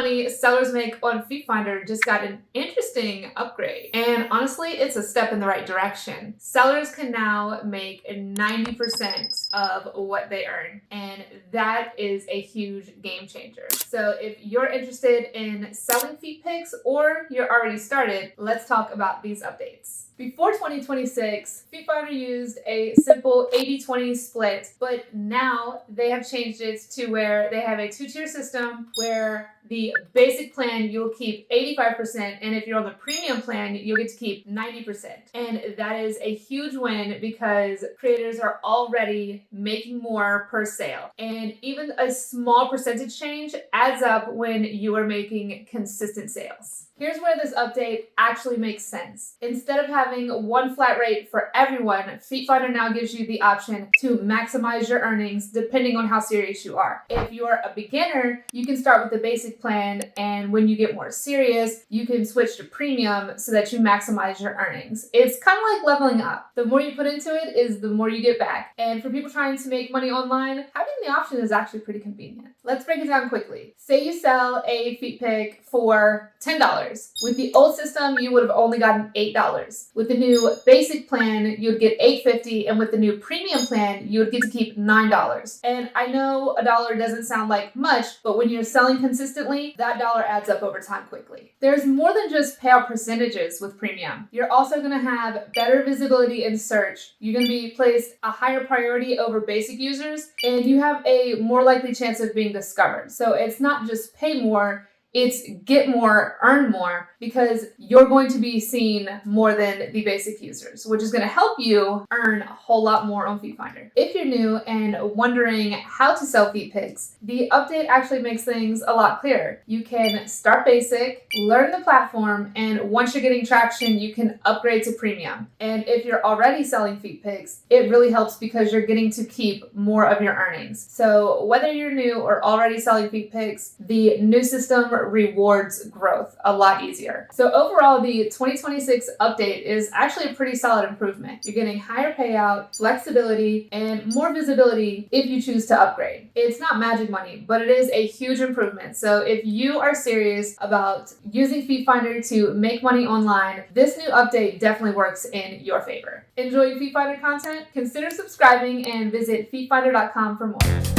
money sellers make on Feetfinder just got an interesting upgrade. And honestly, it's a step in the right direction. Sellers can now make 90% of what they earn. And that is a huge game changer. So if you're interested in selling feet pics or you're already started, let's talk about these updates. Before 2026, Feetfinder used a simple 80-20 split, but now they have changed it to where they have a two-tier system where the basic plan, you'll keep 85%, and if you're on the premium plan, you'll get to keep 90%. And that is a huge win because creators are already making more per sale. And even a small percentage change adds up when you are making consistent sales. Here's where this update actually makes sense. Instead of having one flat rate for everyone, Feetfinder now gives you the option to maximize your earnings depending on how serious you are. If you're a beginner, you can start with the basic plan, and when you get more serious, you can switch to premium so that you maximize your earnings. It's kind of like leveling up. The more you put into it is the more you get back. And for people trying to make money online, having the option is actually pretty convenient. Let's break it down quickly. Say you sell a feet pic for $10. With the old system, you would have only gotten $8. With the new basic plan, you'd get $8.50, and with the new premium plan, you would get to keep $9. And I know $1 doesn't sound like much, but when you're selling consistently, that dollar adds up over time quickly. There's more than just payout percentages with premium. You're also going to have better visibility in search. You're going to be placed a higher priority over basic users, and you have a more likely chance of being discovered. So it's not just pay more, it's get more, earn more, because you're going to be seen more than the basic users, which is going to help you earn a whole lot more on Feetfinder. If you're new and wondering how to sell feet pics, the update actually makes things a lot clearer. You can start basic, learn the platform, and once you're getting traction, you can upgrade to premium. And if you're already selling feet pics, it really helps because you're getting to keep more of your earnings. So whether you're new or already selling feet pics, the new system rewards growth a lot easier. So overall, the 2026 update is actually a pretty solid improvement. You're getting higher payout, flexibility, and more visibility if you choose to upgrade. It's not magic money, but it is a huge improvement. So if you are serious about using Feetfinder to make money online, this new update definitely works in your favor. Enjoy Feetfinder content? Consider subscribing and visit feetfinder.com for more.